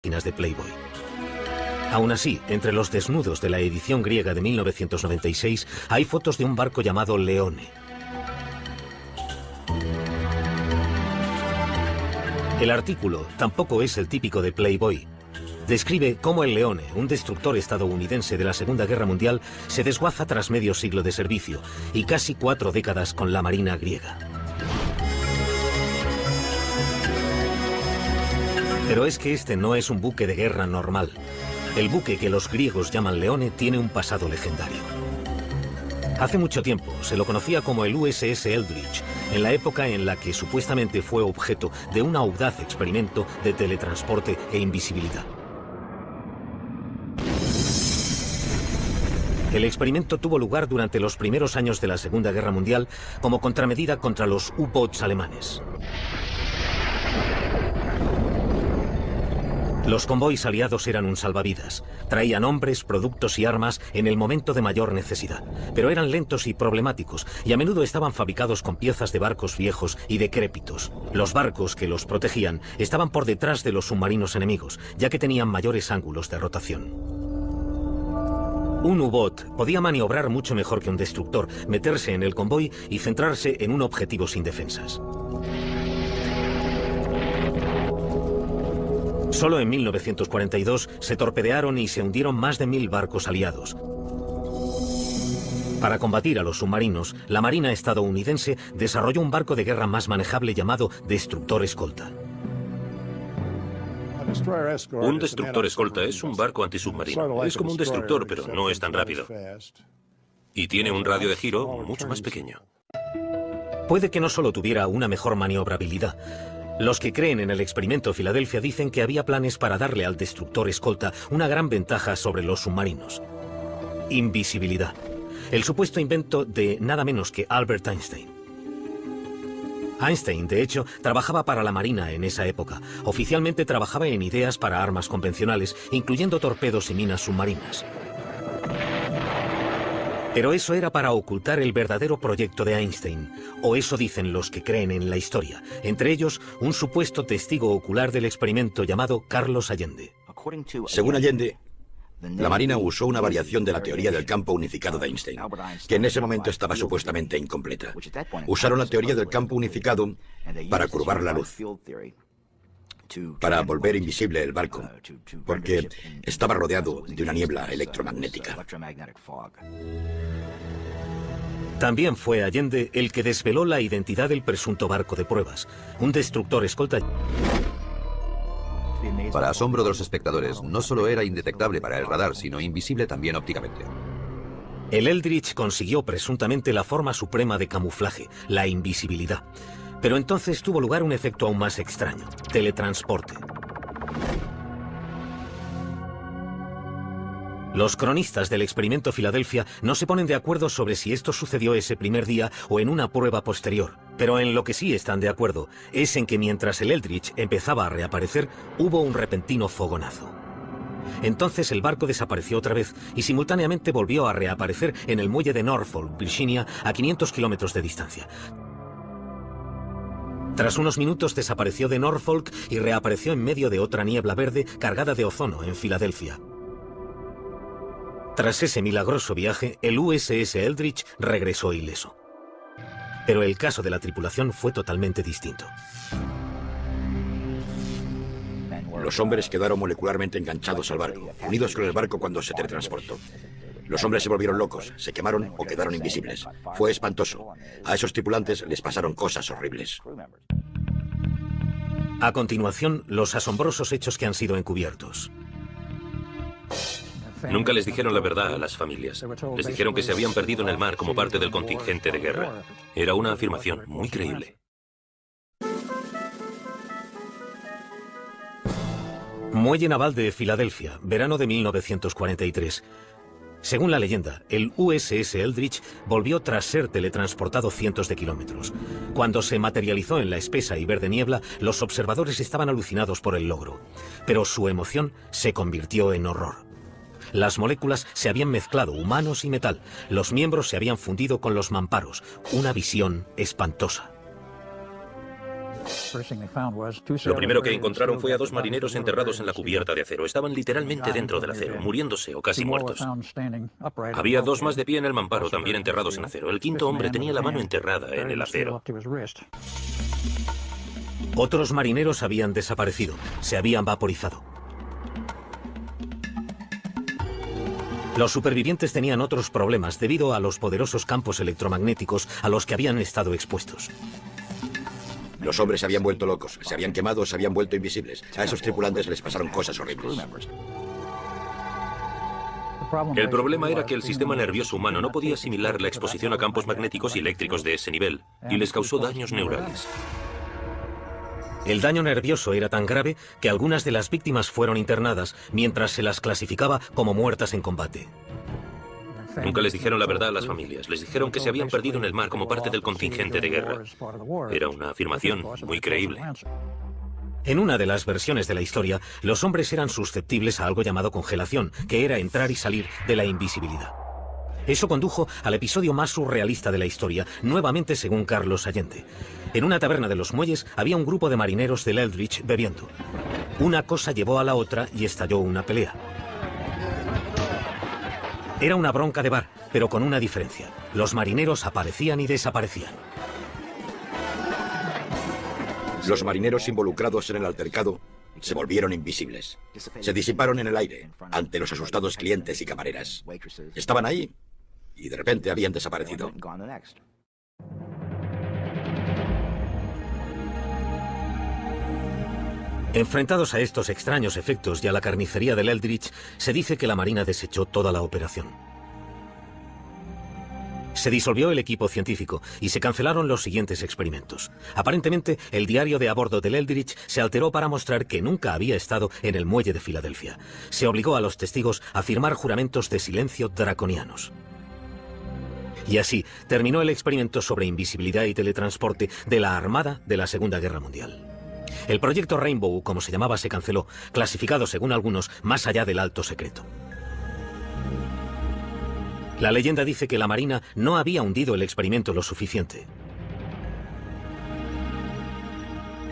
páginas de Playboy. Aún así, entre los desnudos de la edición griega de 1996 hay fotos de un barco llamado Leone. El artículo tampoco es el típico de Playboy. Describe cómo el Leone, un destructor estadounidense de la Segunda Guerra Mundial, se desguaza tras medio siglo de servicio y casi 4 décadas con la marina griega. Pero es que este no es un buque de guerra normal. El buque que los griegos llaman Leone tiene un pasado legendario. Hace mucho tiempo se lo conocía como el USS Eldridge, en la época en la que supuestamente fue objeto de un audaz experimento de teletransporte e invisibilidad. El experimento tuvo lugar durante los primeros años de la Segunda Guerra Mundial como contramedida contra los U-boats alemanes. Los convoys aliados eran un salvavidas. Traían hombres, productos y armas en el momento de mayor necesidad. Pero eran lentos y problemáticos, y a menudo estaban fabricados con piezas de barcos viejos y decrépitos. Los barcos que los protegían estaban por detrás de los submarinos enemigos, ya que tenían mayores ángulos de rotación. Un U-boat podía maniobrar mucho mejor que un destructor, meterse en el convoy y centrarse en un objetivo sin defensas. Solo en 1942 se torpedearon y se hundieron más de 1000 barcos aliados. Para combatir a los submarinos, la Marina estadounidense desarrolló un barco de guerra más manejable llamado destructor escolta. Un destructor escolta es un barco antisubmarino. Es como un destructor, pero no es tan rápido. Y tiene un radio de giro mucho más pequeño. Puede que no solo tuviera una mejor maniobrabilidad. Los que creen en el experimento Filadelfia dicen que había planes para darle al destructor escolta una gran ventaja sobre los submarinos. Invisibilidad. El supuesto invento de nada menos que Albert Einstein. Einstein, de hecho, trabajaba para la Marina en esa época. Oficialmente trabajaba en ideas para armas convencionales, incluyendo torpedos y minas submarinas. Pero eso era para ocultar el verdadero proyecto de Einstein, o eso dicen los que creen en la historia, entre ellos un supuesto testigo ocular del experimento llamado Carlos Allende. Según Allende, la Marina usó una variación de la teoría del campo unificado de Einstein, que en ese momento estaba supuestamente incompleta. Usaron la teoría del campo unificado para curvar la luz, para volver invisible el barco, porque estaba rodeado de una niebla electromagnética. También fue Allende el que desveló la identidad del presunto barco de pruebas, un destructor escolta. Para asombro de los espectadores, no solo era indetectable para el radar, sino invisible también ópticamente. El Eldridge consiguió presuntamente la forma suprema de camuflaje, la invisibilidad. Pero entonces tuvo lugar un efecto aún más extraño: teletransporte. Los cronistas del experimento Filadelfia no se ponen de acuerdo sobre si esto sucedió ese primer día o en una prueba posterior. Pero en lo que sí están de acuerdo es en que mientras el Eldridge empezaba a reaparecer, hubo un repentino fogonazo. Entonces el barco desapareció otra vez y simultáneamente volvió a reaparecer en el muelle de Norfolk, Virginia, a 500 kilómetros de distancia. Tras unos minutos desapareció de Norfolk y reapareció en medio de otra niebla verde cargada de ozono en Filadelfia. Tras ese milagroso viaje, el USS Eldridge regresó ileso. Pero el caso de la tripulación fue totalmente distinto. Los hombres quedaron molecularmente enganchados al barco, unidos con el barco cuando se teletransportó. Los hombres se volvieron locos, se quemaron o quedaron invisibles. Fue espantoso. A esos tripulantes les pasaron cosas horribles. A continuación, los asombrosos hechos que han sido encubiertos. Nunca les dijeron la verdad a las familias. Les dijeron que se habían perdido en el mar como parte del contingente de guerra. Era una afirmación muy creíble. Muelle naval de Filadelfia, verano de 1943. Según la leyenda, el USS Eldridge volvió tras ser teletransportado cientos de kilómetros. Cuando se materializó en la espesa y verde niebla, los observadores estaban alucinados por el logro. Pero su emoción se convirtió en horror. Las moléculas se habían mezclado, humanos y metal. Los miembros se habían fundido con los mamparos. Una visión espantosa. Lo primero que encontraron fue a 2 marineros enterrados en la cubierta de acero. Estaban literalmente dentro del acero, muriéndose o casi muertos. Había 2 más de pie en el mamparo, también enterrados en acero. El 5.º hombre tenía la mano enterrada en el acero. Otros marineros habían desaparecido, se habían vaporizado. Los supervivientes tenían otros problemas debido a los poderosos campos electromagnéticos a los que habían estado expuestos. Los hombres se habían vuelto locos, se habían quemado, se habían vuelto invisibles. A esos tripulantes les pasaron cosas horribles. El problema era que el sistema nervioso humano no podía asimilar la exposición a campos magnéticos y eléctricos de ese nivel, y les causó daños neurales. El daño nervioso era tan grave que algunas de las víctimas fueron internadas mientras se las clasificaba como muertas en combate. Nunca les dijeron la verdad a las familias. Les dijeron que se habían perdido en el mar como parte del contingente de guerra. Era una afirmación muy creíble. En una de las versiones de la historia, los hombres eran susceptibles a algo llamado congelación, que era entrar y salir de la invisibilidad. Eso condujo al episodio más surrealista de la historia, nuevamente según Carlos Allende. En una taberna de los muelles había un grupo de marineros del Eldridge bebiendo. Una cosa llevó a la otra y estalló una pelea. Era una bronca de bar, pero con una diferencia. Los marineros aparecían y desaparecían. Los marineros involucrados en el altercado se volvieron invisibles. Se disiparon en el aire ante los asustados clientes y camareras. Estaban ahí y de repente habían desaparecido. Enfrentados a estos extraños efectos y a la carnicería del Eldridge, se dice que la Marina desechó toda la operación. Se disolvió el equipo científico y se cancelaron los siguientes experimentos. Aparentemente, el diario de a bordo del Eldridge se alteró para mostrar que nunca había estado en el muelle de Filadelfia. Se obligó a los testigos a firmar juramentos de silencio draconianos. Y así terminó el experimento sobre invisibilidad y teletransporte de la Armada de la Segunda Guerra Mundial. El proyecto Rainbow, como se llamaba, se canceló, clasificado según algunos más allá del alto secreto. La leyenda dice que la Marina no había hundido el experimento lo suficiente.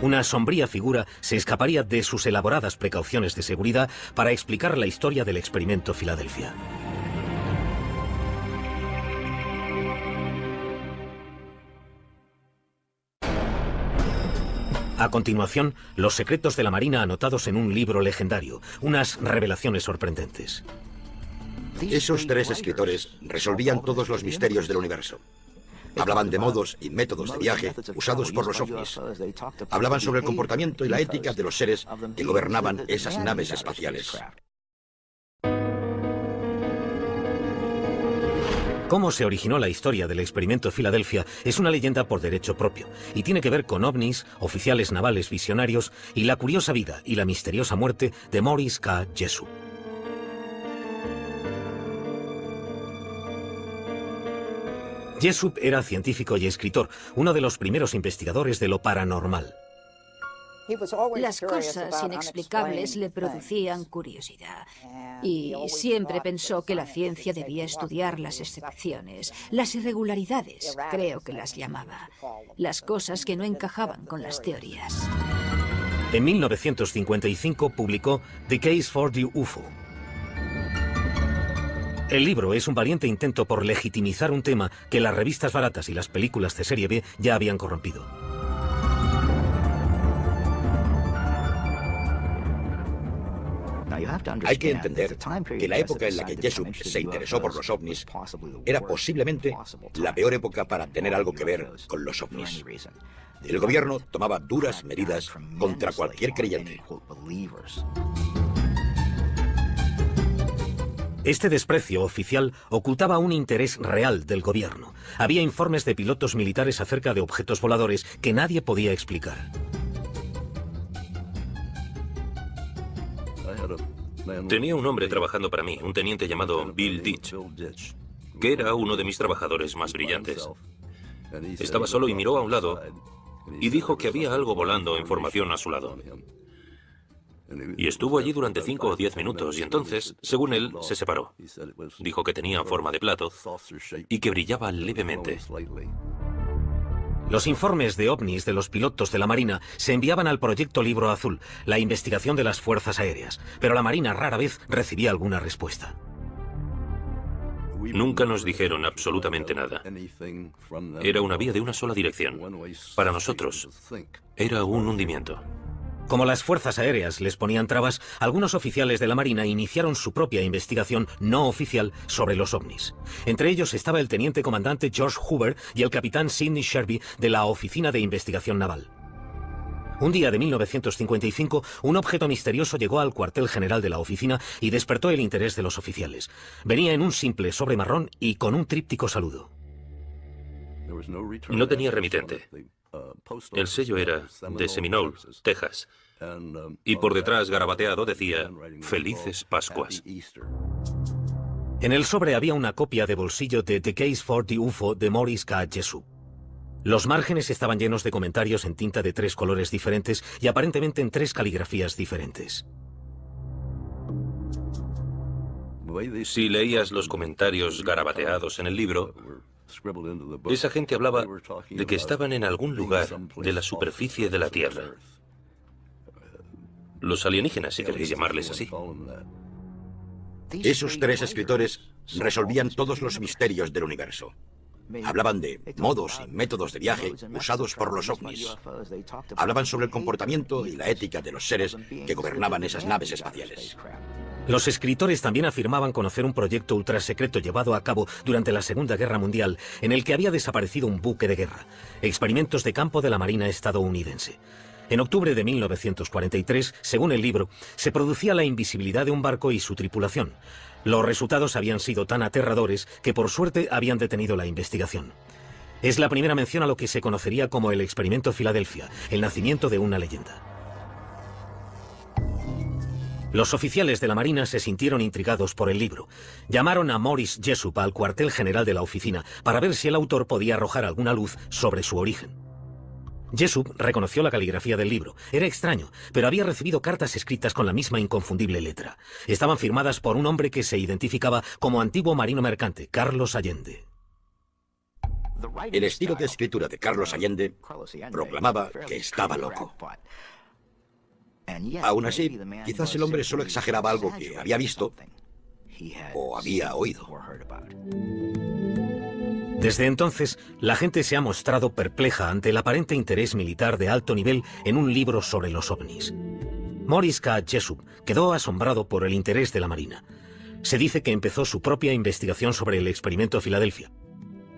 Una sombría figura se escaparía de sus elaboradas precauciones de seguridad para explicar la historia del experimento Filadelfia. A continuación, los secretos de la Marina anotados en un libro legendario, unas revelaciones sorprendentes. Esos 3 escritores resolvían todos los misterios del universo. Hablaban de modos y métodos de viaje usados por los ovnis. Hablaban sobre el comportamiento y la ética de los seres que gobernaban esas naves espaciales. Cómo se originó la historia del experimento Filadelfia es una leyenda por derecho propio y tiene que ver con ovnis, oficiales navales visionarios y la curiosa vida y la misteriosa muerte de Maurice K. Jessup. Jessup era científico y escritor, uno de los primeros investigadores de lo paranormal. Las cosas inexplicables le producían curiosidad y siempre pensó que la ciencia debía estudiar las excepciones, las irregularidades, creo que las llamaba, las cosas que no encajaban con las teorías. En 1955 publicó The Case for the UFO. El libro es un valiente intento por legitimizar un tema que las revistas baratas y las películas de serie B ya habían corrompido. Hay que entender que la época en la que Jessup se interesó por los ovnis era posiblemente la peor época para tener algo que ver con los ovnis. El gobierno tomaba duras medidas contra cualquier creyente. Este desprecio oficial ocultaba un interés real del gobierno. Había informes de pilotos militares acerca de objetos voladores que nadie podía explicar. Tenía un hombre trabajando para mí, un teniente llamado Bill Ditch, que era uno de mis trabajadores más brillantes. Estaba solo y miró a un lado y dijo que había algo volando en formación a su lado. Y estuvo allí durante 5 o 10 minutos y entonces, según él, se separó. Dijo que tenía forma de plato y que brillaba levemente. Los informes de ovnis de los pilotos de la Marina se enviaban al proyecto Libro Azul, la investigación de las fuerzas aéreas, pero la Marina rara vez recibía alguna respuesta. Nunca nos dijeron absolutamente nada. Era una vía de una sola dirección. Para nosotros, era un hundimiento. Como las fuerzas aéreas les ponían trabas, algunos oficiales de la Marina iniciaron su propia investigación no oficial sobre los ovnis. Entre ellos estaba el teniente comandante George Hoover y el capitán Sidney Sherby de la Oficina de Investigación Naval. Un día de 1955, un objeto misterioso llegó al cuartel general de la oficina y despertó el interés de los oficiales. Venía en un simple sobre marrón y con un tríptico saludo. No tenía remitente. El sello era de Seminole, Texas. Y por detrás, garabateado, decía Felices Pascuas. En el sobre había una copia de bolsillo de The Case for the UFO de Morris K. Jessup. Los márgenes estaban llenos de comentarios en tinta de 3 colores diferentes y aparentemente en 3 caligrafías diferentes. Si leías los comentarios garabateados en el libro, esa gente hablaba de que estaban en algún lugar de la superficie de la Tierra. Los alienígenas, si queréis llamarles así. Esos 3 escritores resolvían todos los misterios del universo. Hablaban de modos y métodos de viaje usados por los ovnis. Hablaban sobre el comportamiento y la ética de los seres que gobernaban esas naves espaciales. Los escritores también afirmaban conocer un proyecto ultrasecreto llevado a cabo durante la Segunda Guerra Mundial en el que había desaparecido un buque de guerra, experimentos de campo de la Marina estadounidense. En octubre de 1943, según el libro, se producía la invisibilidad de un barco y su tripulación. Los resultados habían sido tan aterradores que por suerte habían detenido la investigación. Es la primera mención a lo que se conocería como el experimento Filadelfia, el nacimiento de una leyenda. Los oficiales de la Marina se sintieron intrigados por el libro. Llamaron a Morris Jessup al cuartel general de la oficina para ver si el autor podía arrojar alguna luz sobre su origen. Jessup reconoció la caligrafía del libro. Era extraño, pero había recibido cartas escritas con la misma inconfundible letra. Estaban firmadas por un hombre que se identificaba como antiguo marino mercante, Carlos Allende. El estilo de escritura de Carlos Allende proclamaba que estaba loco. Aún así, quizás el hombre solo exageraba algo que había visto o había oído. Desde entonces, la gente se ha mostrado perpleja ante el aparente interés militar de alto nivel en un libro sobre los ovnis. Morris K. Jessup quedó asombrado por el interés de la Marina. Se dice que empezó su propia investigación sobre el experimento Filadelfia.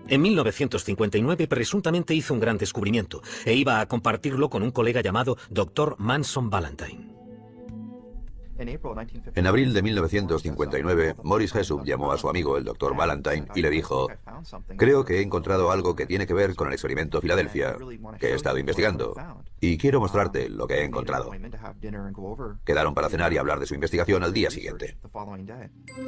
En 1959 presuntamente hizo un gran descubrimiento e iba a compartirlo con un colega llamado Dr. Manson Valentine. En abril de 1959, Morris Jessup llamó a su amigo, el Dr. Valentine, y le dijo: creo que he encontrado algo que tiene que ver con el experimento Filadelfia, que he estado investigando, y quiero mostrarte lo que he encontrado. Quedaron para cenar y hablar de su investigación al día siguiente.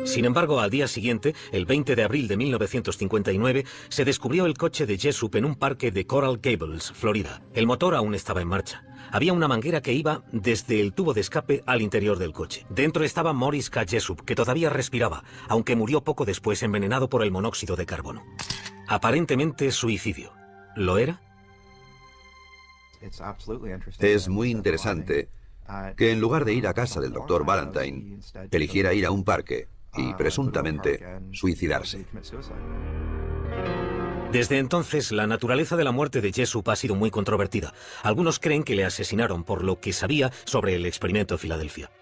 Sin embargo, al día siguiente, el 20 de abril de 1959, se descubrió el coche de Jessup en un parque de Coral Gables, Florida. El motor aún estaba en marcha. Había una manguera que iba desde el tubo de escape al interior del coche. Dentro estaba Morris K. Jessup, que todavía respiraba, aunque murió poco después envenenado por el monóxido de carbono. Aparentemente suicidio. ¿Lo era? Es muy interesante que en lugar de ir a casa del Dr. Valentine, eligiera ir a un parque y, presuntamente, suicidarse. Desde entonces, la naturaleza de la muerte de Jessup ha sido muy controvertida. Algunos creen que le asesinaron por lo que sabía sobre el experimento Filadelfia.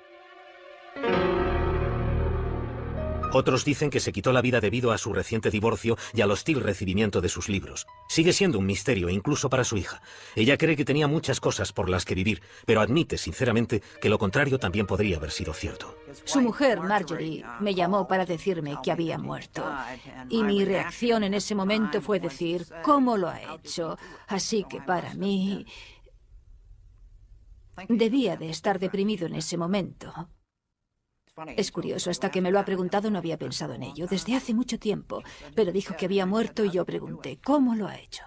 Otros dicen que se quitó la vida debido a su reciente divorcio y al hostil recibimiento de sus libros. Sigue siendo un misterio, incluso para su hija. Ella cree que tenía muchas cosas por las que vivir, pero admite, sinceramente, que lo contrario también podría haber sido cierto. Su mujer, Marjorie, me llamó para decirme que había muerto. Y mi reacción en ese momento fue decir, ¿cómo lo ha hecho? Así que para mí, debía de estar deprimido en ese momento. Es curioso, hasta que me lo ha preguntado no había pensado en ello, desde hace mucho tiempo. Pero dijo que había muerto y yo pregunté, ¿cómo lo ha hecho?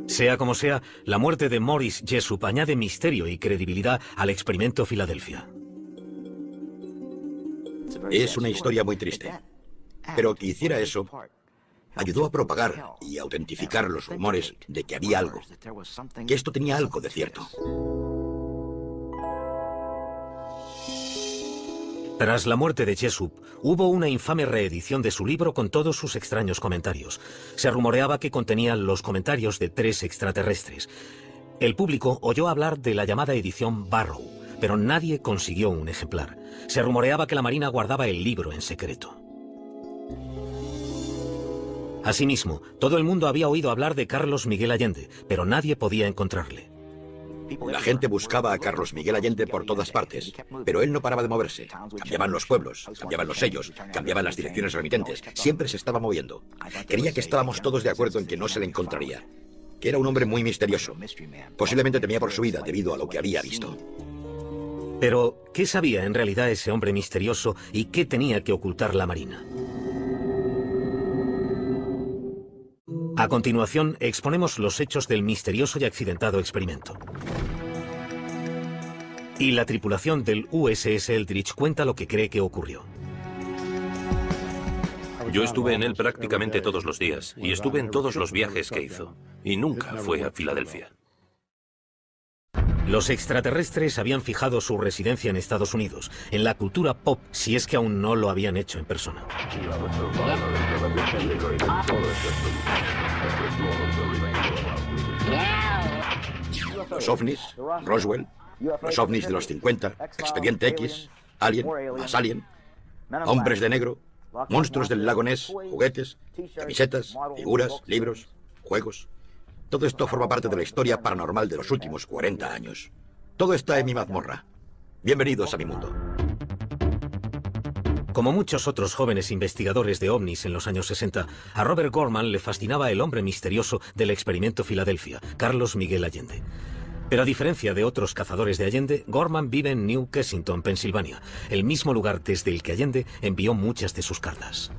Sea como sea, la muerte de Morris Jessup añade misterio y credibilidad al experimento Filadelfia. Es una historia muy triste. Pero que hiciera eso ayudó a propagar y autentificar los rumores de que había algo, que esto tenía algo de cierto. Tras la muerte de Jessup, hubo una infame reedición de su libro con todos sus extraños comentarios. Se rumoreaba que contenía los comentarios de 3 extraterrestres. El público oyó hablar de la llamada edición Barrow, pero nadie consiguió un ejemplar. Se rumoreaba que la Marina guardaba el libro en secreto. Asimismo, todo el mundo había oído hablar de Carlos Miguel Allende, pero nadie podía encontrarle. La gente buscaba a Carlos Miguel Allende por todas partes, pero él no paraba de moverse. Cambiaban los pueblos, cambiaban los sellos, cambiaban las direcciones remitentes. Siempre se estaba moviendo. Creía que estábamos todos de acuerdo en que no se le encontraría, que era un hombre muy misterioso. Posiblemente temía por su vida debido a lo que había visto. Pero, ¿qué sabía en realidad ese hombre misterioso y qué tenía que ocultar la Marina? A continuación, exponemos los hechos del misterioso y accidentado experimento. Y la tripulación del USS Eldridge cuenta lo que cree que ocurrió. Yo estuve en él prácticamente todos los días y estuve en todos los viajes que hizo. Y nunca fue a Filadelfia. Los extraterrestres habían fijado su residencia en Estados Unidos, en la cultura pop, si es que aún no lo habían hecho en persona. Los ovnis, Roswell, los ovnis de los 50, Expediente X, Alien, más Alien, hombres de negro, monstruos del lago Ness, juguetes, camisetas, figuras, libros, juegos. Todo esto forma parte de la historia paranormal de los últimos 40 años. Todo está en mi mazmorra. Bienvenidos a mi mundo. Como muchos otros jóvenes investigadores de ovnis en los años 60, a Robert Gorman le fascinaba el hombre misterioso del experimento Filadelfia, Carlos Miguel Allende. Pero a diferencia de otros cazadores de Allende, Gorman vive en New Kensington, Pensilvania, el mismo lugar desde el que Allende envió muchas de sus cartas.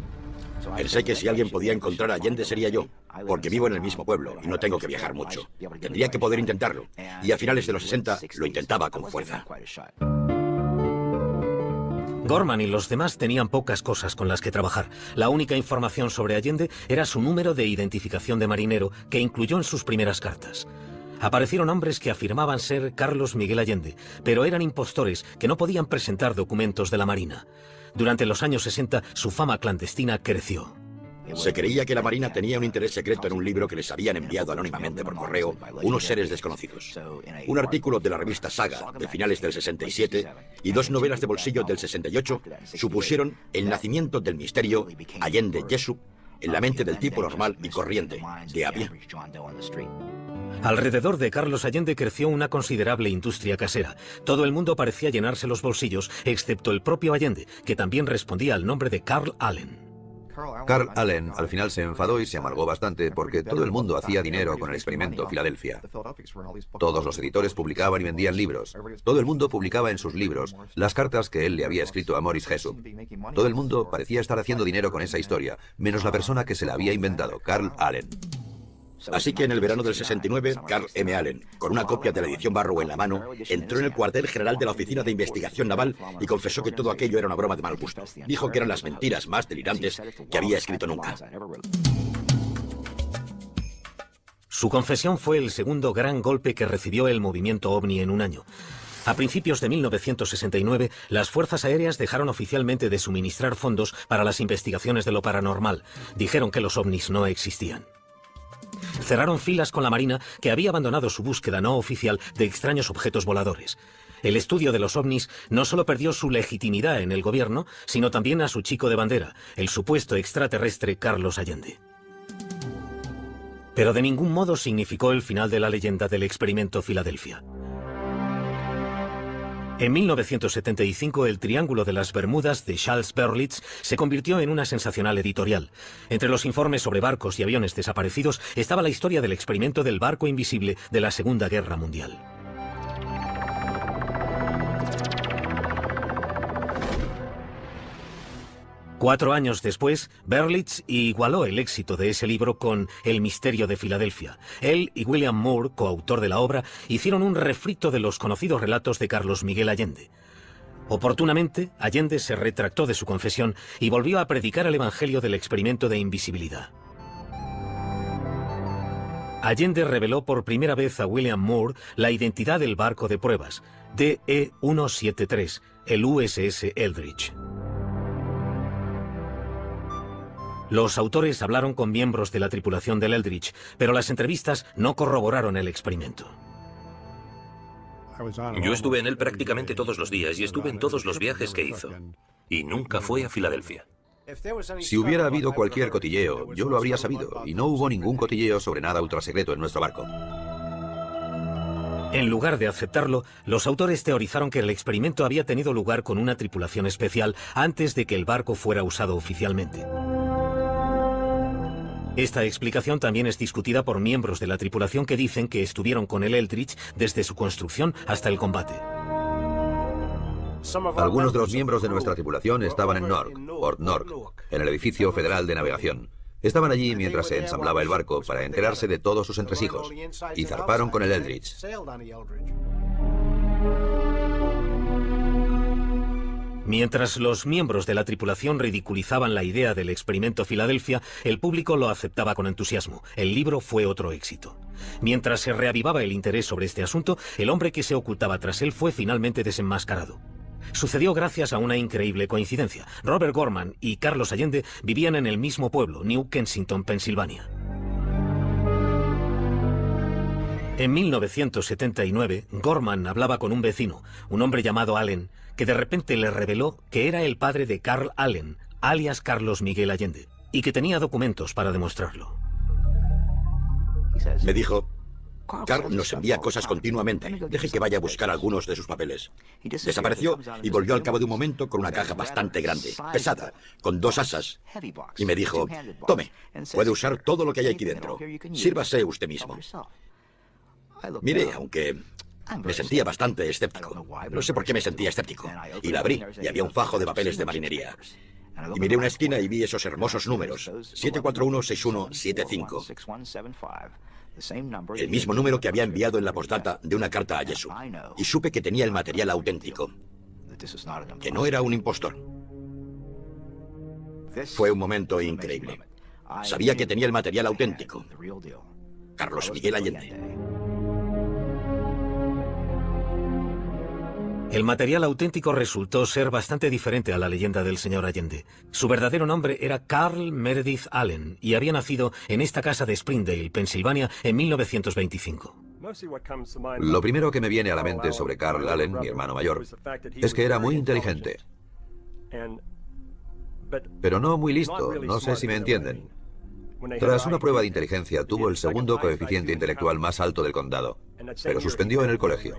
Pensé que si alguien podía encontrar a Allende sería yo, porque vivo en el mismo pueblo y no tengo que viajar mucho. Tendría que poder intentarlo, y a finales de los 60 lo intentaba con fuerza. Gorman y los demás tenían pocas cosas con las que trabajar. La única información sobre Allende era su número de identificación de marinero, que incluyó en sus primeras cartas. Aparecieron hombres que afirmaban ser Carlos Miguel Allende, pero eran impostores que no podían presentar documentos de la Marina. Durante los años 60, su fama clandestina creció. Se creía que la Marina tenía un interés secreto en un libro que les habían enviado anónimamente por correo unos seres desconocidos. Un artículo de la revista Saga de finales del 67 y 2 novelas de bolsillo del 68 supusieron el nacimiento del misterio Allende Jessup en la mente del tipo normal y corriente, de a pie. Alrededor de Carlos Allende creció una considerable industria casera. Todo el mundo parecía llenarse los bolsillos, excepto el propio Allende, que también respondía al nombre de Carl Allen. Carl Allen al final se enfadó y se amargó bastante porque todo el mundo hacía dinero con el experimento Filadelfia. Todos los editores publicaban y vendían libros. Todo el mundo publicaba en sus libros las cartas que él le había escrito a Morris Jessup. Todo el mundo parecía estar haciendo dinero con esa historia, menos la persona que se la había inventado, Carl Allen. Así que en el verano del 69, Carl M. Allen, con una copia de la edición Barrow en la mano, entró en el cuartel general de la Oficina de Investigación Naval y confesó que todo aquello era una broma de mal gusto. Dijo que eran las mentiras más delirantes que había escrito nunca. Su confesión fue el segundo gran golpe que recibió el movimiento OVNI en un año. A principios de 1969, las fuerzas aéreas dejaron oficialmente de suministrar fondos para las investigaciones de lo paranormal. Dijeron que los ovnis no existían. Cerraron filas con la Marina, que había abandonado su búsqueda no oficial de extraños objetos voladores. El estudio de los ovnis no solo perdió su legitimidad en el gobierno, sino también a su chico de bandera, el supuesto extraterrestre Carlos Allende. Pero de ningún modo significó el final de la leyenda del experimento Filadelfia. En 1975, el Triángulo de las Bermudas de Charles Berlitz se convirtió en una sensacional editorial. Entre los informes sobre barcos y aviones desaparecidos estaba la historia del experimento del barco invisible de la Segunda Guerra Mundial. Cuatro años después, Berlitz igualó el éxito de ese libro con El misterio de Filadelfia. Él y William Moore, coautor de la obra, hicieron un refrito de los conocidos relatos de Carlos Miguel Allende. Oportunamente, Allende se retractó de su confesión y volvió a predicar el evangelio del experimento de invisibilidad. Allende reveló por primera vez a William Moore la identidad del barco de pruebas, DE-173, el USS Eldridge. Los autores hablaron con miembros de la tripulación del Eldridge, pero las entrevistas no corroboraron el experimento. Yo estuve en él prácticamente todos los días y estuve en todos los viajes que hizo. Y nunca fue a Filadelfia. Si hubiera habido cualquier cotilleo, yo lo habría sabido, y no hubo ningún cotilleo sobre nada ultrasecreto en nuestro barco. En lugar de aceptarlo, los autores teorizaron que el experimento había tenido lugar con una tripulación especial antes de que el barco fuera usado oficialmente. Esta explicación también es discutida por miembros de la tripulación que dicen que estuvieron con el Eldridge desde su construcción hasta el combate. Algunos de los miembros de nuestra tripulación estaban en Newark, Port Newark, en el edificio federal de navegación. Estaban allí mientras se ensamblaba el barco para enterarse de todos sus entresijos, y zarparon con el Eldridge. Mientras los miembros de la tripulación ridiculizaban la idea del experimento Filadelfia, el público lo aceptaba con entusiasmo. El libro fue otro éxito. Mientras se reavivaba el interés sobre este asunto, el hombre que se ocultaba tras él fue finalmente desenmascarado. Sucedió gracias a una increíble coincidencia. Robert Gorman y Carlos Allende vivían en el mismo pueblo, New Kensington, Pensilvania. En 1979, Gorman hablaba con un vecino, un hombre llamado Allen, que de repente le reveló que era el padre de Carl Allen, alias Carlos Miguel Allende, y que tenía documentos para demostrarlo. Me dijo: Carl nos envía cosas continuamente. Deje que vaya a buscar algunos de sus papeles. Desapareció y volvió al cabo de un momento con una caja bastante grande, pesada, con 2 asas. Y me dijo: tome, puede usar todo lo que hay aquí dentro. Sírvase usted mismo. Mire, aunque me sentía bastante escéptico. No sé por qué me sentía escéptico. Y la abrí y había un fajo de papeles de marinería. Y miré una esquina y vi esos hermosos números: 741-6175. El mismo número que había enviado en la postdata de una carta a Jesús. Y supe que tenía el material auténtico, que no era un impostor. Fue un momento increíble. Sabía que tenía el material auténtico. Carlos Miguel Allende. El material auténtico resultó ser bastante diferente a la leyenda del señor Allende. Su verdadero nombre era Carl Meredith Allen y había nacido en esta casa de Springdale, Pensilvania, en 1925. Lo primero que me viene a la mente sobre Carl Allen, mi hermano mayor, es que era muy inteligente. Pero no muy listo, no sé si me entienden. Tras una prueba de inteligencia, tuvo el segundo coeficiente intelectual más alto del condado, pero suspendió en el colegio.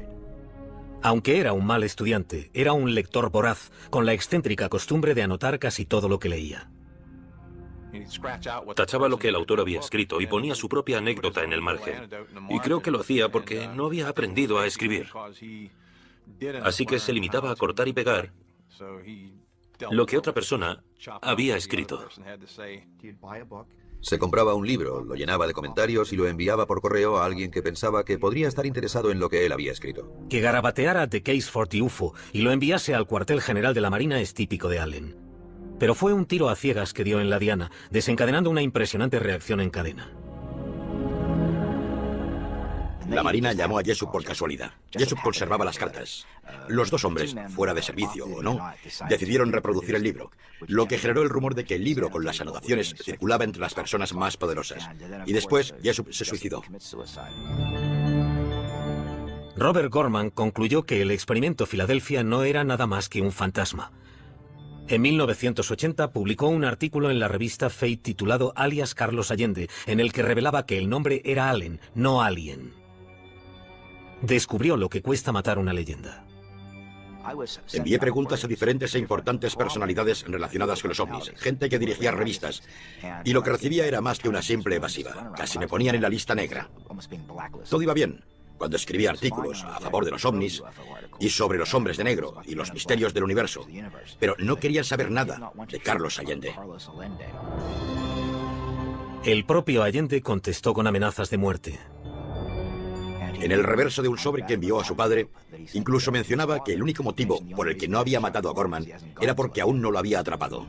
Aunque era un mal estudiante, era un lector voraz, con la excéntrica costumbre de anotar casi todo lo que leía. Tachaba lo que el autor había escrito y ponía su propia anécdota en el margen. Y creo que lo hacía porque no había aprendido a escribir. Así que se limitaba a cortar y pegar lo que otra persona había escrito. Se compraba un libro, lo llenaba de comentarios y lo enviaba por correo a alguien que pensaba que podría estar interesado en lo que él había escrito. Que garabateara The Case for the UFO y lo enviase al cuartel general de la Marina es típico de Allen. Pero fue un tiro a ciegas que dio en la diana, desencadenando una impresionante reacción en cadena. La Marina llamó a Jessup por casualidad. Jessup conservaba las cartas. Los 2 hombres, fuera de servicio o no, decidieron reproducir el libro, lo que generó el rumor de que el libro con las anotaciones circulaba entre las personas más poderosas. Y después, Jessup se suicidó. Robert Gorman concluyó que el experimento Filadelfia no era nada más que un fantasma. En 1980 publicó un artículo en la revista Fate titulado Alias Carlos Allende, en el que revelaba que el nombre era Allen, no Alien. Descubrió lo que cuesta matar una leyenda. Envié preguntas a diferentes e importantes personalidades relacionadas con los ovnis, gente que dirigía revistas, y lo que recibía era más que una simple evasiva. Casi me ponían en la lista negra. Todo iba bien cuando escribía artículos a favor de los ovnis y sobre los hombres de negro y los misterios del universo, pero no querían saber nada de Carlos Allende. El propio Allende contestó con amenazas de muerte. En el reverso de un sobre que envió a su padre, incluso mencionaba que el único motivo por el que no había matado a Gorman era porque aún no lo había atrapado.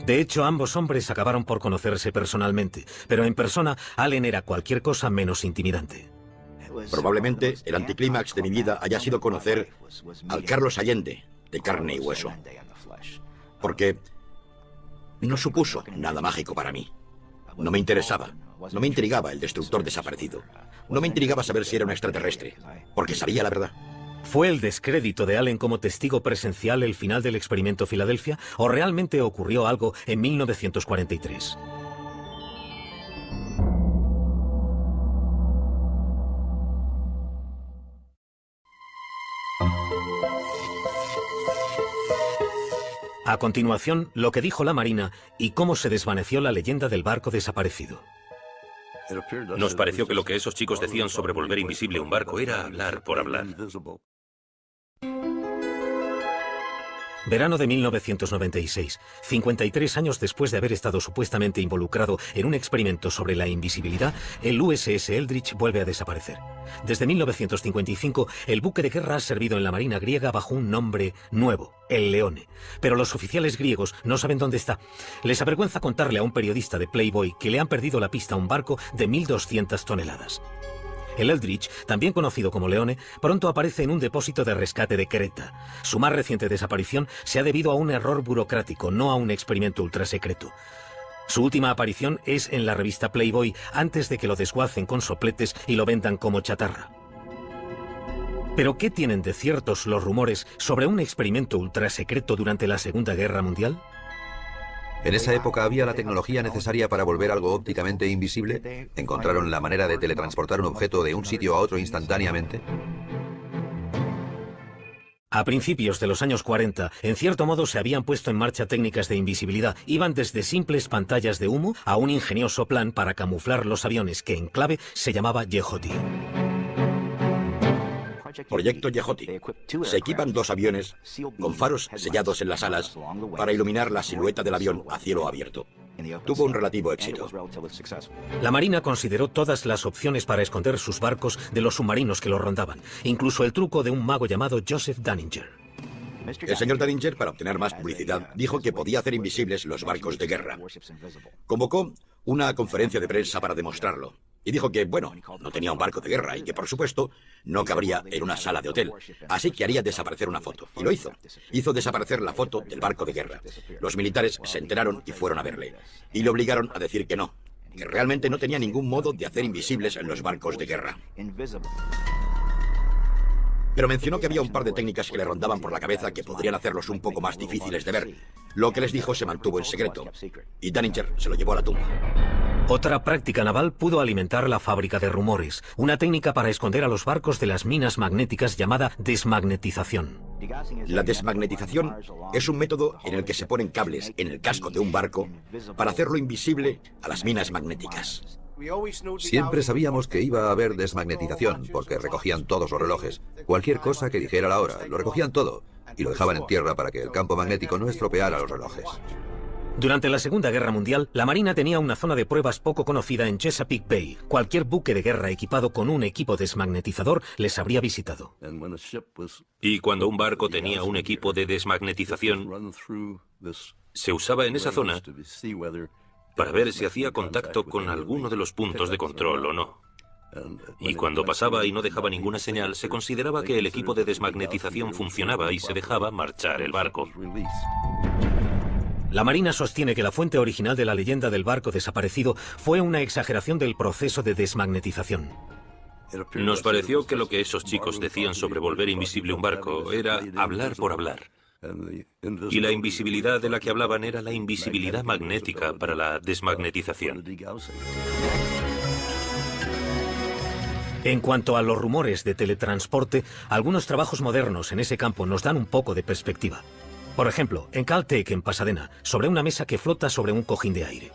De hecho, ambos hombres acabaron por conocerse personalmente, pero en persona, Allen era cualquier cosa menos intimidante. Probablemente el anticlímax de mi vida haya sido conocer al Carlos Allende, de carne y hueso. Porque no supuso nada mágico para mí. No me interesaba, no me intrigaba el destructor desaparecido. No me intrigaba saber si era un extraterrestre, porque sabía la verdad. ¿Fue el descrédito de Allen como testigo presencial el final del experimento Filadelfia o realmente ocurrió algo en 1943? A continuación, lo que dijo la Marina y cómo se desvaneció la leyenda del barco desaparecido. Nos pareció que lo que esos chicos decían sobre volver invisible un barco era hablar por hablar. Verano de 1996, 53 años después de haber estado supuestamente involucrado en un experimento sobre la invisibilidad, el USS Eldridge vuelve a desaparecer. Desde 1955, el buque de guerra ha servido en la Marina griega bajo un nombre nuevo, el Leone. Pero los oficiales griegos no saben dónde está. Les avergüenza contarle a un periodista de Playboy que le han perdido la pista a un barco de 1.200 toneladas. El Eldridge, también conocido como Leone, pronto aparece en un depósito de rescate de Creta. Su más reciente desaparición se ha debido a un error burocrático, no a un experimento ultrasecreto. Su última aparición es en la revista Playboy, antes de que lo desguacen con sopletes y lo vendan como chatarra. ¿Pero qué tienen de ciertos los rumores sobre un experimento ultrasecreto durante la Segunda Guerra Mundial? En esa época había la tecnología necesaria para volver algo ópticamente invisible. ¿Encontraron la manera de teletransportar un objeto de un sitio a otro instantáneamente? A principios de los años 40, en cierto modo se habían puesto en marcha técnicas de invisibilidad. Iban desde simples pantallas de humo a un ingenioso plan para camuflar los aviones que en clave se llamaba Yehoti. Proyecto Yehoti. Se equipan 2 aviones con faros sellados en las alas para iluminar la silueta del avión a cielo abierto. Tuvo un relativo éxito. La Marina consideró todas las opciones para esconder sus barcos de los submarinos que los rondaban, incluso el truco de un mago llamado Joseph Dunninger. El señor Dunninger, para obtener más publicidad, dijo que podía hacer invisibles los barcos de guerra. Convocó una conferencia de prensa para demostrarlo. Y dijo que, bueno, no tenía un barco de guerra y que, por supuesto, no cabría en una sala de hotel. Así que haría desaparecer una foto. Y lo hizo. Hizo desaparecer la foto del barco de guerra. Los militares se enteraron y fueron a verle. Y le obligaron a decir que no, que realmente no tenía ningún modo de hacer invisibles los barcos de guerra. Pero mencionó que había un par de técnicas que le rondaban por la cabeza que podrían hacerlos un poco más difíciles de ver. Lo que les dijo se mantuvo en secreto. Y Dunninger se lo llevó a la tumba. Otra práctica naval pudo alimentar la fábrica de rumores, una técnica para esconder a los barcos de las minas magnéticas llamada desmagnetización. La desmagnetización es un método en el que se ponen cables en el casco de un barco para hacerlo invisible a las minas magnéticas. Siempre sabíamos que iba a haber desmagnetización, porque recogían todos los relojes. Cualquier cosa que dijera la hora, lo recogían todo, y lo dejaban en tierra para que el campo magnético no estropeara los relojes. Durante la Segunda Guerra Mundial, la Marina tenía una zona de pruebas poco conocida en Chesapeake Bay. Cualquier buque de guerra equipado con un equipo desmagnetizador les habría visitado. Y cuando un barco tenía un equipo de desmagnetización, se usaba en esa zona para ver si hacía contacto con alguno de los puntos de control o no. Y cuando pasaba y no dejaba ninguna señal, se consideraba que el equipo de desmagnetización funcionaba y se dejaba marchar el barco. La Marina sostiene que la fuente original de la leyenda del barco desaparecido fue una exageración del proceso de desmagnetización. Nos pareció que lo que esos chicos decían sobre volver invisible un barco era hablar por hablar. Y la invisibilidad de la que hablaban era la invisibilidad magnética para la desmagnetización. En cuanto a los rumores de teletransporte, algunos trabajos modernos en ese campo nos dan un poco de perspectiva. Por ejemplo, en Caltech, en Pasadena, sobre una mesa que flota sobre un cojín de aire.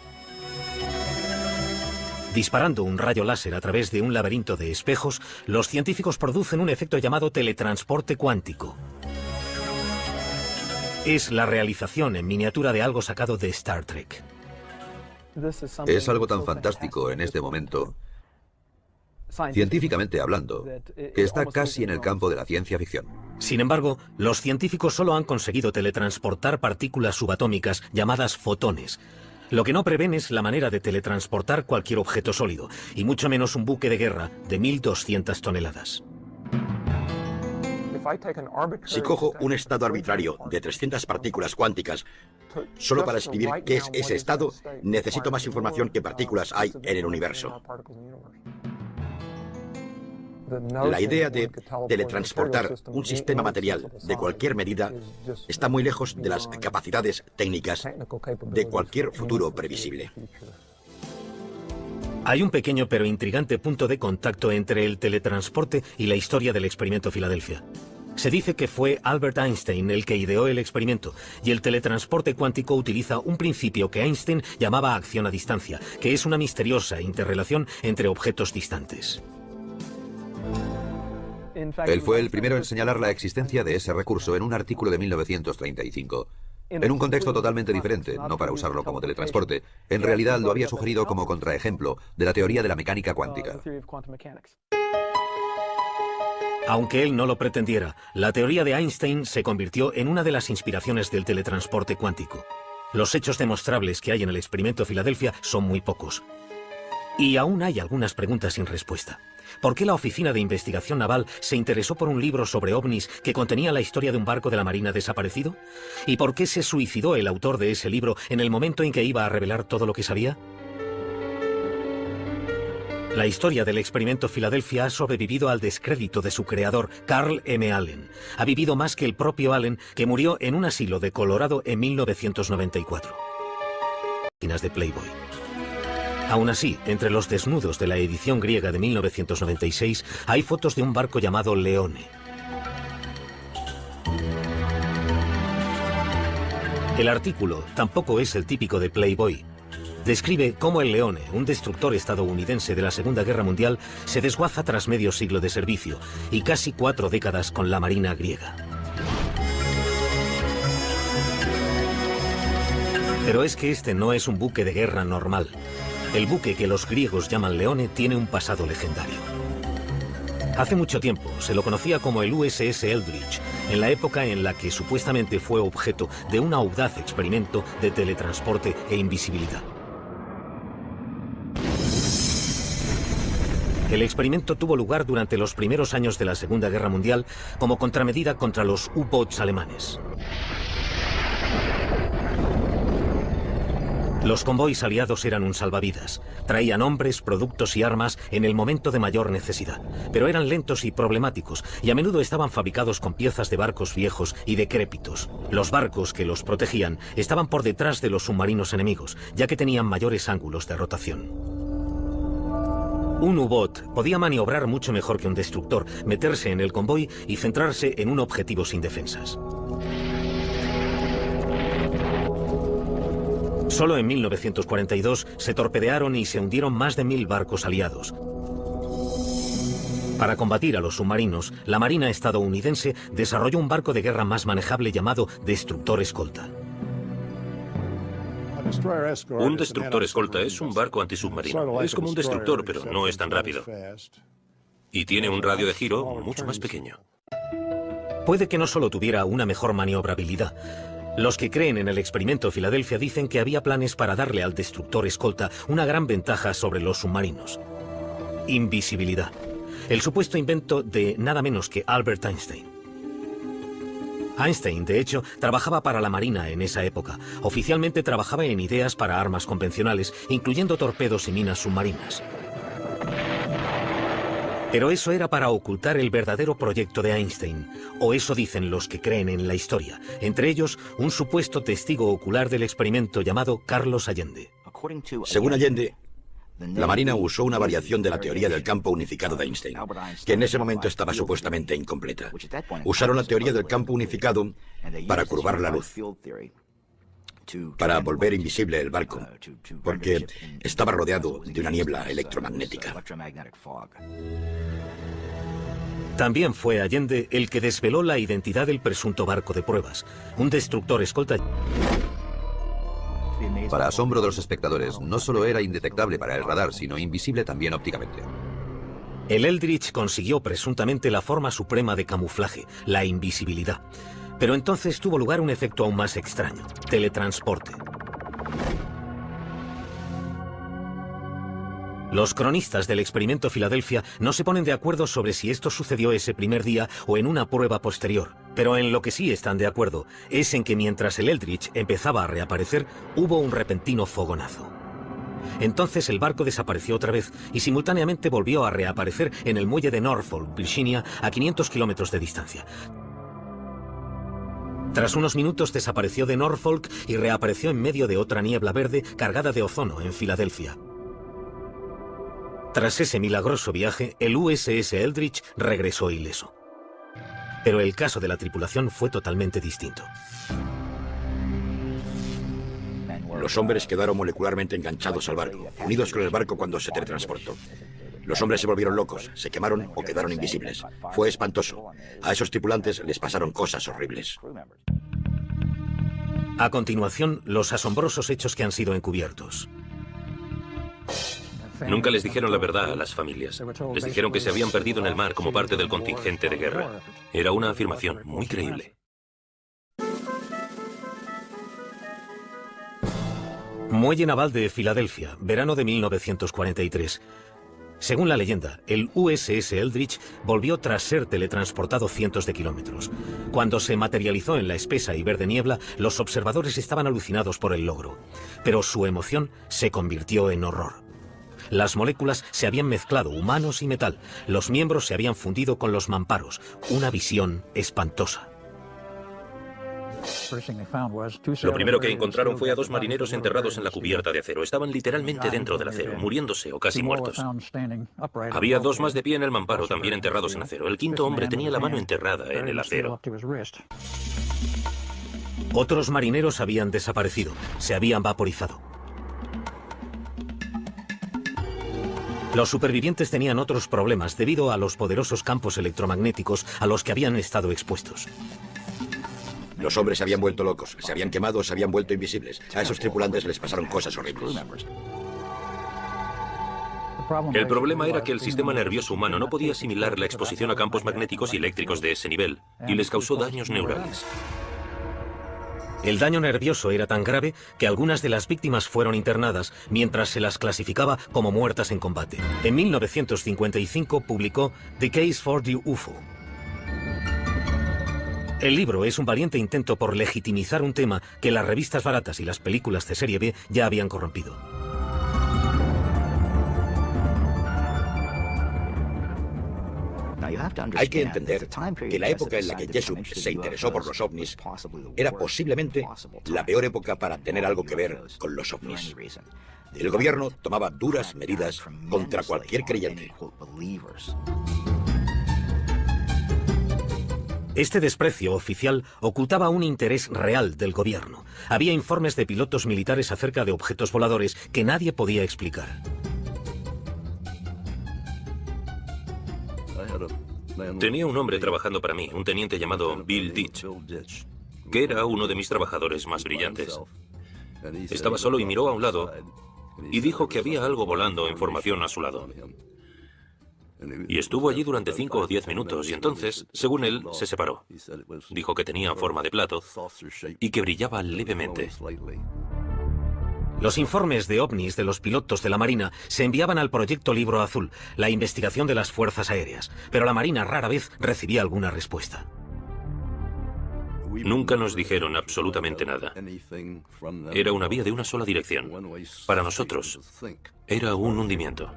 Disparando un rayo láser a través de un laberinto de espejos, los científicos producen un efecto llamado teletransporte cuántico. Es la realización en miniatura de algo sacado de Star Trek. Es algo tan fantástico en este momento científicamente hablando, que está casi en el campo de la ciencia ficción. Sin embargo, los científicos solo han conseguido teletransportar partículas subatómicas llamadas fotones. Lo que no prevén es la manera de teletransportar cualquier objeto sólido, y mucho menos un buque de guerra de 1.200 toneladas. Si cojo un estado arbitrario de 300 partículas cuánticas, solo para escribir qué es ese estado, necesito más información que partículas hay en el universo. La idea de teletransportar un sistema material de cualquier medida está muy lejos de las capacidades técnicas de cualquier futuro previsible. Hay un pequeño pero intrigante punto de contacto entre el teletransporte y la historia del experimento Filadelfia. Se dice que fue Albert Einstein el que ideó el experimento, y el teletransporte cuántico utiliza un principio que Einstein llamaba acción a distancia, que es una misteriosa interrelación entre objetos distantes. Él fue el primero en señalar la existencia de ese recurso en un artículo de 1935. En un contexto totalmente diferente, no para usarlo como teletransporte, en realidad lo había sugerido como contraejemplo de la teoría de la mecánica cuántica. Aunque él no lo pretendiera, la teoría de Einstein se convirtió en una de las inspiraciones del teletransporte cuántico. Los hechos demostrables que hay en el experimento Filadelfia son muy pocos. Y aún hay algunas preguntas sin respuesta. ¿Por qué la Oficina de Investigación Naval se interesó por un libro sobre ovnis que contenía la historia de un barco de la Marina desaparecido? ¿Y por qué se suicidó el autor de ese libro en el momento en que iba a revelar todo lo que sabía? La historia del experimento Filadelfia ha sobrevivido al descrédito de su creador, Carl M. Allen. Ha vivido más que el propio Allen, que murió en un asilo de Colorado en 1994. Páginas de Playboy. Aún así, entre los desnudos de la edición griega de 1996 hay fotos de un barco llamado Leone. El artículo tampoco es el típico de Playboy. Describe cómo el Leone, un destructor estadounidense de la Segunda Guerra Mundial, se desguaza tras medio siglo de servicio y casi 4 décadas con la Marina griega. Pero es que este no es un buque de guerra normal. El buque que los griegos llaman Leone tiene un pasado legendario. Hace mucho tiempo se lo conocía como el USS Eldridge, en la época en la que supuestamente fue objeto de un audaz experimento de teletransporte e invisibilidad. El experimento tuvo lugar durante los primeros años de la Segunda Guerra Mundial como contramedida contra los U-boats alemanes. Los convoys aliados eran un salvavidas. Traían hombres, productos y armas en el momento de mayor necesidad. Pero eran lentos y problemáticos, y a menudo estaban fabricados con piezas de barcos viejos y decrépitos. Los barcos que los protegían estaban por detrás de los submarinos enemigos, ya que tenían mayores ángulos de rotación. Un U-boat podía maniobrar mucho mejor que un destructor, meterse en el convoy y centrarse en un objetivo sin defensas. Solo en 1942 se torpedearon y se hundieron más de 1000 barcos aliados. Para combatir a los submarinos, la Marina estadounidense desarrolló un barco de guerra más manejable llamado destructor escolta. Un destructor escolta es un barco antisubmarino. Es como un destructor, pero no es tan rápido. Y tiene un radio de giro mucho más pequeño. Puede que no solo tuviera una mejor maniobrabilidad. Los que creen en el experimento Filadelfia dicen que había planes para darle al destructor escolta una gran ventaja sobre los submarinos. Invisibilidad. El supuesto invento de nada menos que Albert Einstein. Einstein, de hecho, trabajaba para la Marina en esa época. Oficialmente trabajaba en ideas para armas convencionales, incluyendo torpedos y minas submarinas. Pero eso era para ocultar el verdadero proyecto de Einstein, o eso dicen los que creen en la historia, entre ellos un supuesto testigo ocular del experimento llamado Carlos Allende. Según Allende, la Marina usó una variación de la teoría del campo unificado de Einstein, que en ese momento estaba supuestamente incompleta. Usaron la teoría del campo unificado para curvar la luz, para volver invisible el barco, porque estaba rodeado de una niebla electromagnética. También fue Allende el que desveló la identidad del presunto barco de pruebas, un destructor escolta. Para asombro de los espectadores, no solo era indetectable para el radar, sino invisible también ópticamente. El Eldridge consiguió presuntamente la forma suprema de camuflaje, la invisibilidad. Pero entonces tuvo lugar un efecto aún más extraño: teletransporte. Los cronistas del experimento Filadelfia no se ponen de acuerdo sobre si esto sucedió ese primer día o en una prueba posterior, pero en lo que sí están de acuerdo es en que mientras el Eldridge empezaba a reaparecer, hubo un repentino fogonazo. Entonces el barco desapareció otra vez y simultáneamente volvió a reaparecer en el muelle de Norfolk, Virginia, a 500 kilómetros de distancia. Tras unos minutos desapareció de Norfolk y reapareció en medio de otra niebla verde cargada de ozono en Filadelfia. Tras ese milagroso viaje, el USS Eldridge regresó ileso. Pero el caso de la tripulación fue totalmente distinto. Los hombres quedaron molecularmente enganchados al barco, unidos con el barco cuando se teletransportó. Los hombres se volvieron locos, se quemaron o quedaron invisibles. Fue espantoso. A esos tripulantes les pasaron cosas horribles. A continuación, los asombrosos hechos que han sido encubiertos. Nunca les dijeron la verdad a las familias. Les dijeron que se habían perdido en el mar como parte del contingente de guerra. Era una afirmación muy creíble. Muelle naval de Filadelfia, verano de 1943. Según la leyenda, el USS Eldridge volvió tras ser teletransportado cientos de kilómetros. Cuando se materializó en la espesa y verde niebla, los observadores estaban alucinados por el logro. Pero su emoción se convirtió en horror. Las moléculas se habían mezclado, humanos y metal. Los miembros se habían fundido con los mamparos. Una visión espantosa. Lo primero que encontraron fue a dos marineros enterrados en la cubierta de acero. Estaban literalmente dentro del acero, muriéndose o casi muertos. Había dos más de pie en el mamparo, también enterrados en acero. El quinto hombre tenía la mano enterrada en el acero. Otros marineros habían desaparecido, se habían vaporizado. Los supervivientes tenían otros problemas debido a los poderosos campos electromagnéticos a los que habían estado expuestos. Los hombres se habían vuelto locos, se habían quemado, se habían vuelto invisibles. A esos tripulantes les pasaron cosas horribles. El problema era que el sistema nervioso humano no podía asimilar la exposición a campos magnéticos y eléctricos de ese nivel, y les causó daños neurales. El daño nervioso era tan grave que algunas de las víctimas fueron internadas, mientras se las clasificaba como muertas en combate. En 1955 publicó The Case for the UFO. El libro es un valiente intento por legitimizar un tema que las revistas baratas y las películas de serie B ya habían corrompido. Hay que entender que la época en la que Jessup se interesó por los ovnis era posiblemente la peor época para tener algo que ver con los ovnis. El gobierno tomaba duras medidas contra cualquier creyente. Este desprecio oficial ocultaba un interés real del gobierno. Había informes de pilotos militares acerca de objetos voladores que nadie podía explicar. Tenía un hombre trabajando para mí, un teniente llamado Bill Ditch, que era uno de mis trabajadores más brillantes. Estaba solo y miró a un lado y dijo que había algo volando en formación a su lado. Y estuvo allí durante 5 o 10 minutos y entonces, según él, se separó. Dijo que tenía forma de plato y que brillaba levemente. Los informes de ovnis de los pilotos de la Marina se enviaban al Proyecto Libro Azul, la investigación de las fuerzas aéreas, pero la Marina rara vez recibía alguna respuesta. Nunca nos dijeron absolutamente nada. Era una vía de una sola dirección. Para nosotros, era un hundimiento.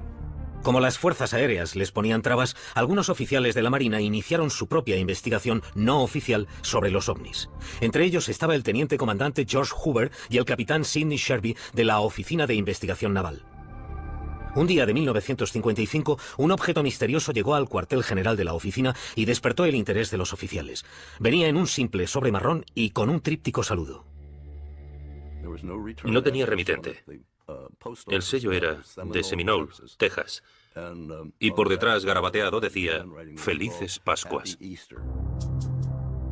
Como las fuerzas aéreas les ponían trabas, algunos oficiales de la Marina iniciaron su propia investigación no oficial sobre los ovnis. Entre ellos estaba el teniente comandante George Hoover y el capitán Sidney Sherby de la Oficina de Investigación Naval. Un día de 1955, un objeto misterioso llegó al cuartel general de la oficina y despertó el interés de los oficiales. Venía en un simple sobre marrón y con un tríptico saludo. No tenía remitente. El sello era de Seminole, Texas, y por detrás, garabateado, decía «Felices Pascuas».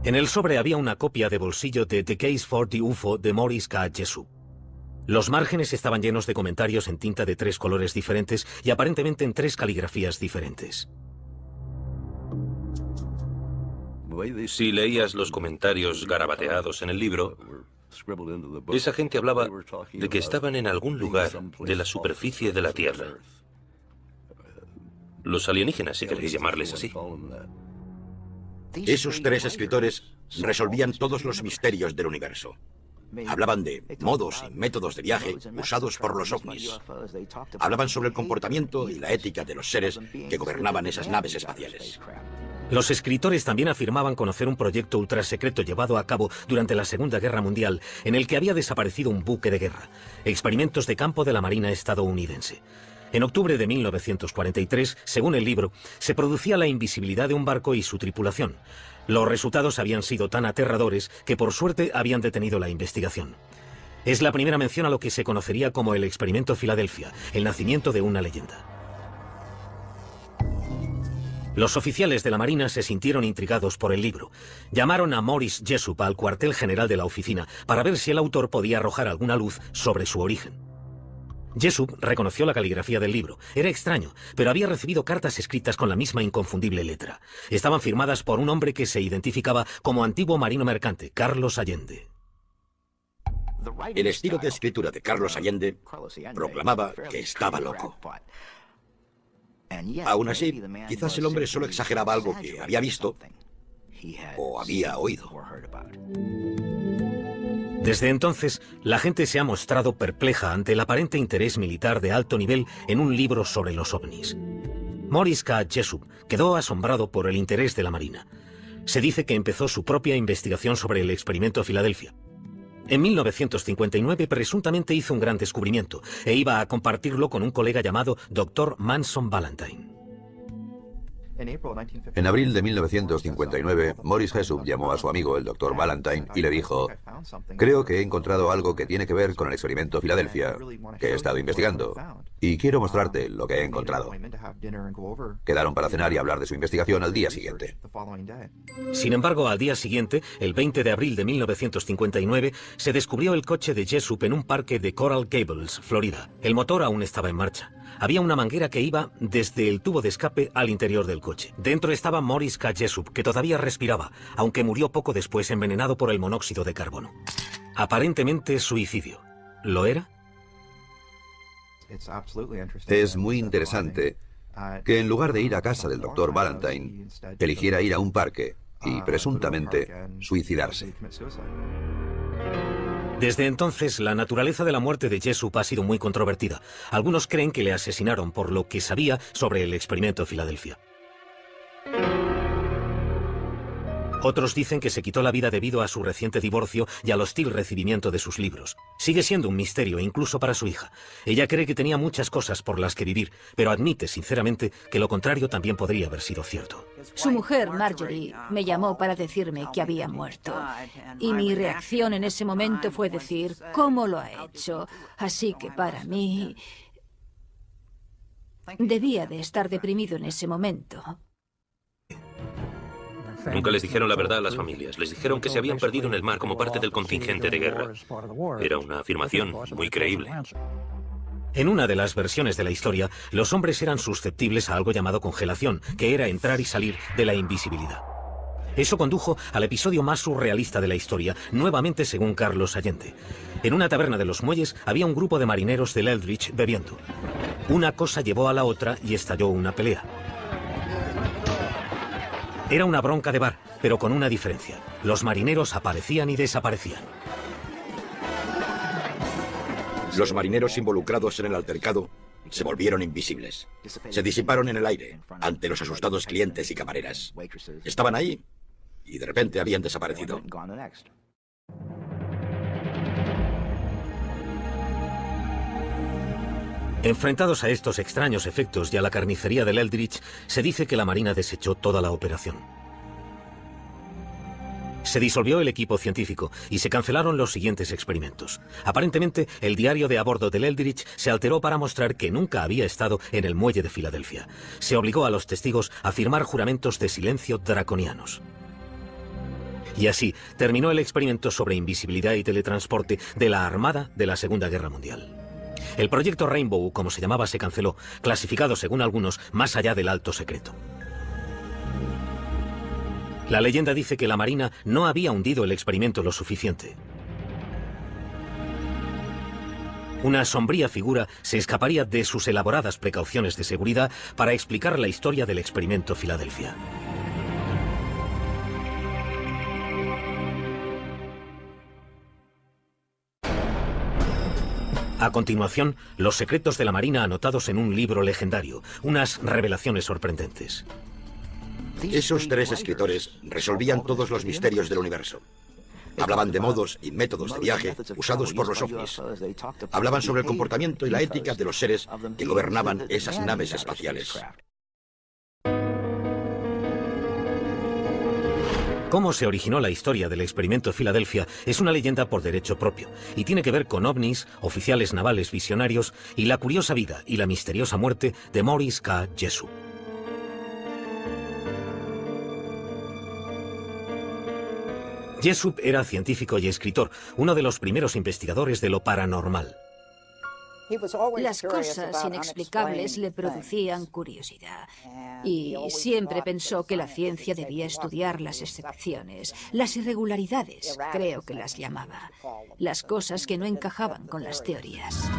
En el sobre había una copia de bolsillo de The Case for the UFO de Morris K. Jessup. Los márgenes estaban llenos de comentarios en tinta de 3 colores diferentes y aparentemente en 3 caligrafías diferentes. Si leías los comentarios garabateados en el libro, esa gente hablaba de que estaban en algún lugar de la superficie de la Tierra. Los alienígenas, si queréis llamarles así. Esos 3 escritores resolvían todos los misterios del universo. Hablaban de modos y métodos de viaje usados por los ovnis. Hablaban sobre el comportamiento y la ética de los seres que gobernaban esas naves espaciales. Los escritores también afirmaban conocer un proyecto ultrasecreto llevado a cabo durante la Segunda Guerra Mundial en el que había desaparecido un buque de guerra. Experimentos de campo de la Marina estadounidense. En octubre de 1943, según el libro, se producía la invisibilidad de un barco y su tripulación. Los resultados habían sido tan aterradores que por suerte habían detenido la investigación. Es la primera mención a lo que se conocería como el experimento Filadelfia, el nacimiento de una leyenda. Los oficiales de la Marina se sintieron intrigados por el libro. Llamaron a Morris Jessup al cuartel general de la oficina para ver si el autor podía arrojar alguna luz sobre su origen. Jessup reconoció la caligrafía del libro. Era extraño, pero había recibido cartas escritas con la misma inconfundible letra. Estaban firmadas por un hombre que se identificaba como antiguo marino mercante, Carlos Allende. El estilo de escritura de Carlos Allende proclamaba que estaba loco. Aún así, quizás el hombre solo exageraba algo que había visto o había oído. Desde entonces, la gente se ha mostrado perpleja ante el aparente interés militar de alto nivel en un libro sobre los ovnis. Morris K. Jessup quedó asombrado por el interés de la Marina. Se dice que empezó su propia investigación sobre el experimento Filadelfia. En 1959 presuntamente hizo un gran descubrimiento e iba a compartirlo con un colega llamado Dr. Manson Valentine. En abril de 1959, Morris Jessup llamó a su amigo, el Dr. Valentine, y le dijo: creo que he encontrado algo que tiene que ver con el experimento Filadelfia, que he estado investigando, y quiero mostrarte lo que he encontrado. Quedaron para cenar y hablar de su investigación al día siguiente. Sin embargo, al día siguiente, el 20 de abril de 1959, se descubrió el coche de Jessup en un parque de Coral Gables, Florida. El motor aún estaba en marcha. Había una manguera que iba desde el tubo de escape al interior del coche. Dentro estaba Morris K. Jessup, que todavía respiraba, aunque murió poco después envenenado por el monóxido de carbono. Aparentemente suicidio. ¿Lo era? Es muy interesante que en lugar de ir a casa del Dr. Valentine, eligiera ir a un parque y, presuntamente, suicidarse. Desde entonces, la naturaleza de la muerte de Jessup ha sido muy controvertida. Algunos creen que le asesinaron por lo que sabía sobre el experimento Filadelfia. Otros dicen que se quitó la vida debido a su reciente divorcio y al hostil recibimiento de sus libros. Sigue siendo un misterio, incluso para su hija. Ella cree que tenía muchas cosas por las que vivir, pero admite sinceramente que lo contrario también podría haber sido cierto. Su mujer, Marjorie, me llamó para decirme que había muerto. Y mi reacción en ese momento fue decir, ¿cómo lo ha hecho? Así que para mí debía de estar deprimido en ese momento. Nunca les dijeron la verdad a las familias. Les dijeron que se habían perdido en el mar como parte del contingente de guerra. Era una afirmación muy creíble. En una de las versiones de la historia, los hombres eran susceptibles a algo llamado congelación, que era entrar y salir de la invisibilidad. Eso condujo al episodio más surrealista de la historia, nuevamente según Carlos Allende. En una taberna de los muelles había un grupo de marineros del Eldridge bebiendo. Una cosa llevó a la otra y estalló una pelea. Era una bronca de bar, pero con una diferencia. Los marineros aparecían y desaparecían. Los marineros involucrados en el altercado se volvieron invisibles. Se disiparon en el aire ante los asustados clientes y camareras. Estaban ahí y de repente habían desaparecido. Enfrentados a estos extraños efectos y a la carnicería del Eldridge, se dice que la Marina desechó toda la operación. Se disolvió el equipo científico y se cancelaron los siguientes experimentos. Aparentemente, el diario de a bordo del Eldridge se alteró para mostrar que nunca había estado en el muelle de Filadelfia. Se obligó a los testigos a firmar juramentos de silencio draconianos. Y así terminó el experimento sobre invisibilidad y teletransporte de la Armada de la Segunda Guerra Mundial. El proyecto Rainbow, como se llamaba, se canceló, clasificado según algunos más allá del alto secreto. La leyenda dice que la Marina no había hundido el experimento lo suficiente. Una sombría figura se escaparía de sus elaboradas precauciones de seguridad para explicar la historia del experimento Filadelfia. A continuación, los secretos de la Marina anotados en un libro legendario, unas revelaciones sorprendentes. Esos tres escritores resolvían todos los misterios del universo. Hablaban de modos y métodos de viaje usados por los ovnis. Hablaban sobre el comportamiento y la ética de los seres que gobernaban esas naves espaciales. Cómo se originó la historia del experimento Filadelfia es una leyenda por derecho propio y tiene que ver con ovnis, oficiales navales visionarios y la curiosa vida y la misteriosa muerte de Morris K. Jessup. Jessup era científico y escritor, uno de los primeros investigadores de lo paranormal. Las cosas inexplicables le producían curiosidad y siempre pensó que la ciencia debía estudiar las excepciones, las irregularidades, creo que las llamaba, las cosas que no encajaban con las teorías.